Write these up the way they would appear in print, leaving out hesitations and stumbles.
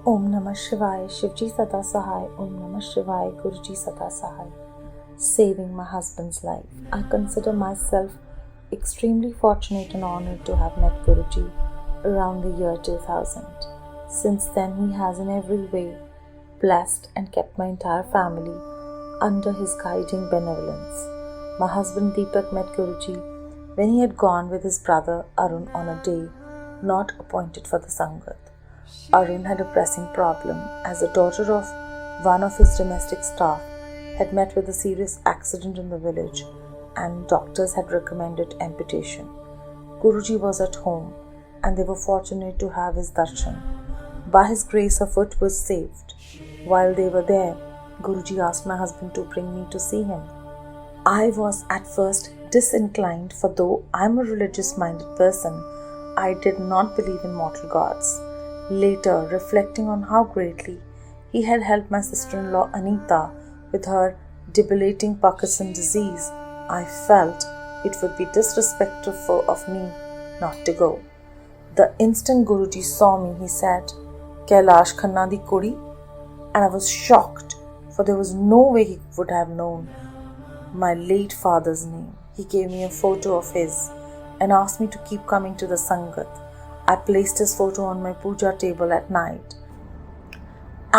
Om Namah Shivaya, Shivji Sada Sahai. Om Namah Shivaya, Guruji Sada Sahai. Saving my husband's life. I consider myself extremely fortunate and honored to have met Guruji around the year 2000. Since then, he has in every way blessed and kept my entire family under his guiding benevolence. My husband Deepak met Guruji when he had gone with his brother Arun on a day not appointed for the Sangat. Arun had a pressing problem as the daughter of one of his domestic staff had met with a serious accident in the village and doctors had recommended amputation. Guruji was at home and they were fortunate to have his darshan. By his grace, a foot was saved. While they were there, Guruji asked my husband to bring me to see him. I was at first disinclined, for though I am a religious-minded person, I did not believe in mortal gods. Later, reflecting on how greatly he had helped my sister-in-law Anita with her debilitating Parkinson's disease, I felt it would be disrespectful of me not to go. The instant Guruji saw me, he said, "Kailash Khanna di kudi?" And I was shocked, for there was no way he would have known my late father's name. He gave me a photo of his and asked me to keep coming to the Sangat. I placed his photo on my puja table at night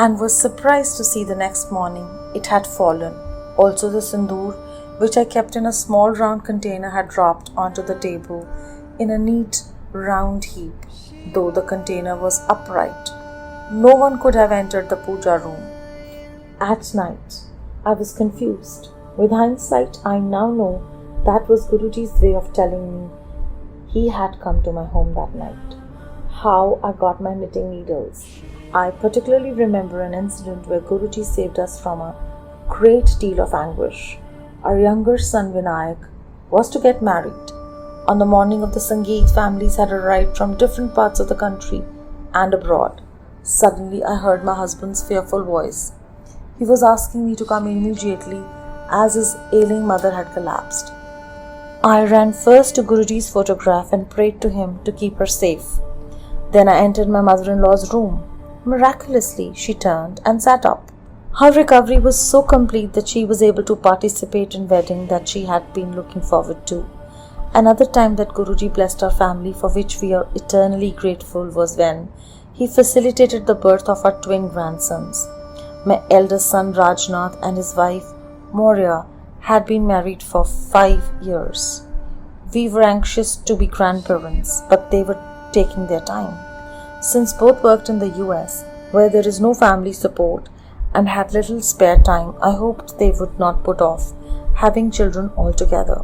and was surprised to see the next morning it had fallen. Also the sindoor, which I kept in a small round container, had dropped onto the table in a neat round heap. Though the container was upright, no one could have entered the puja room. At night, I was confused. With hindsight, I now know that was Guruji's way of telling me he had come to my home that night. How I got my knitting needles. I particularly remember an incident where Guruji saved us from a great deal of anguish. Our younger son Vinayak was to get married. On the morning of the Sangeet, families had arrived from different parts of the country and abroad. Suddenly, I heard my husband's fearful voice. He was asking me to come immediately as his ailing mother had collapsed. I ran first to Guruji's photograph and prayed to him to keep her safe. Then I entered my mother-in-law's room. Miraculously, she turned and sat up. Her recovery was so complete that she was able to participate in wedding that she had been looking forward to. Another time that Guruji blessed our family, for which we are eternally grateful, was when he facilitated the birth of our twin grandsons. My eldest son Rajnath and his wife Moria had been married for 5 years. We were anxious to be grandparents, but they were taking their time. Since both worked in the US, where there is no family support, and had little spare time, I hoped they would not put off having children altogether.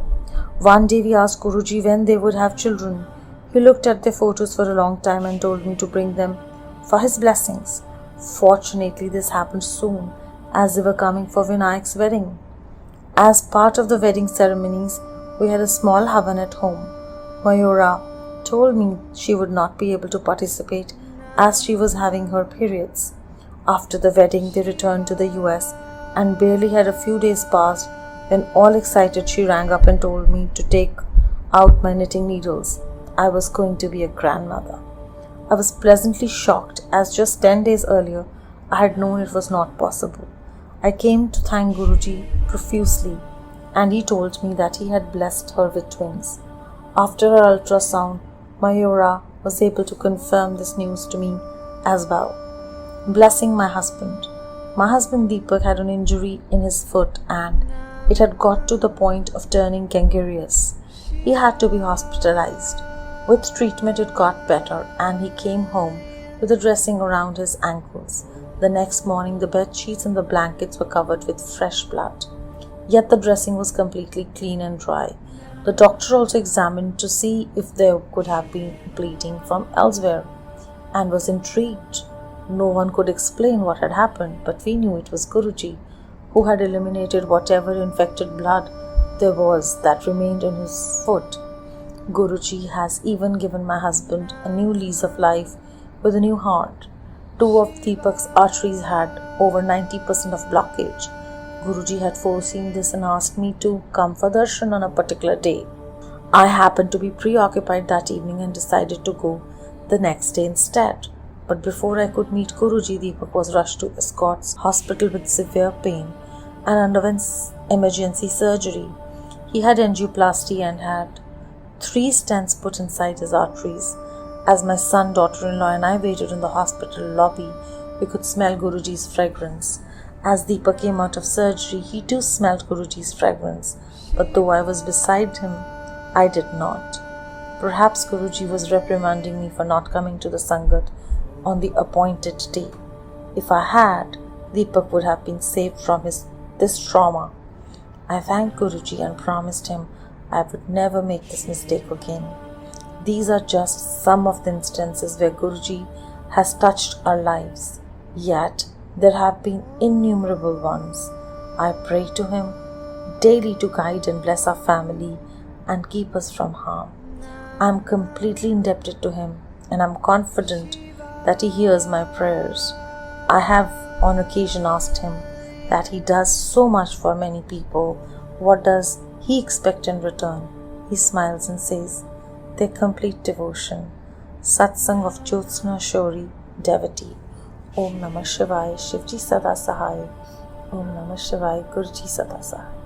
One day we asked Guruji when they would have children. He looked at their photos for a long time and told me to bring them for his blessings. Fortunately, this happened soon, as they were coming for Vinayak's wedding. As part of the wedding ceremonies, we had a small havan at home. Mayura told me she would not be able to participate as she was having her periods. After the wedding, they returned to the US and barely had a few days passed when, all excited, she rang up and told me to take out my knitting needles. I was going to be a grandmother. I was pleasantly shocked, as just 10 days earlier I had known it was not possible. I came to thank Guruji profusely, and he told me that he had blessed her with twins. After her ultrasound, Mayura was able to confirm this news to me as well. Blessing my husband. My husband Deepak had an injury in his foot and it had got to the point of turning gangrenous. He had to be hospitalized. With treatment it got better and he came home with a dressing around his ankles. The next morning, the bed sheets and the blankets were covered with fresh blood. Yet the dressing was completely clean and dry. The doctor also examined to see if there could have been bleeding from elsewhere, and was intrigued. No one could explain what had happened, but we knew it was Guruji, who had eliminated whatever infected blood there was that remained in his foot. Guruji has even given my husband a new lease of life with a new heart. Two of Deepak's arteries had over 90% of blockage. Guruji had foreseen this and asked me to come for darshan on a particular day. I happened to be preoccupied that evening and decided to go the next day instead. But before I could meet Guruji, Deepak was rushed to Escorts Hospital with severe pain and underwent emergency surgery. He had angioplasty and had 3 stents put inside his arteries. As my son, daughter-in-law and I waited in the hospital lobby, we could smell Guruji's fragrance. As Deepak came out of surgery, he too smelled Guruji's fragrance, but though I was beside him, I did not. Perhaps Guruji was reprimanding me for not coming to the Sangat on the appointed day. If I had, Deepak would have been saved from this trauma. I thanked Guruji and promised him I would never make this mistake again. These are just some of the instances where Guruji has touched our lives. Yet, there have been innumerable ones. I pray to him daily to guide and bless our family and keep us from harm. I am completely indebted to him, and I am confident that he hears my prayers. I have on occasion asked him that he does so much for many people. What does he expect in return? He smiles and says, their complete devotion. Satsang of Jyotsana Shourie, devotee. Om Namah Shivaya, Shivji Sada Sahai. Om Namah Shivaya, Guruji Sada Sahai.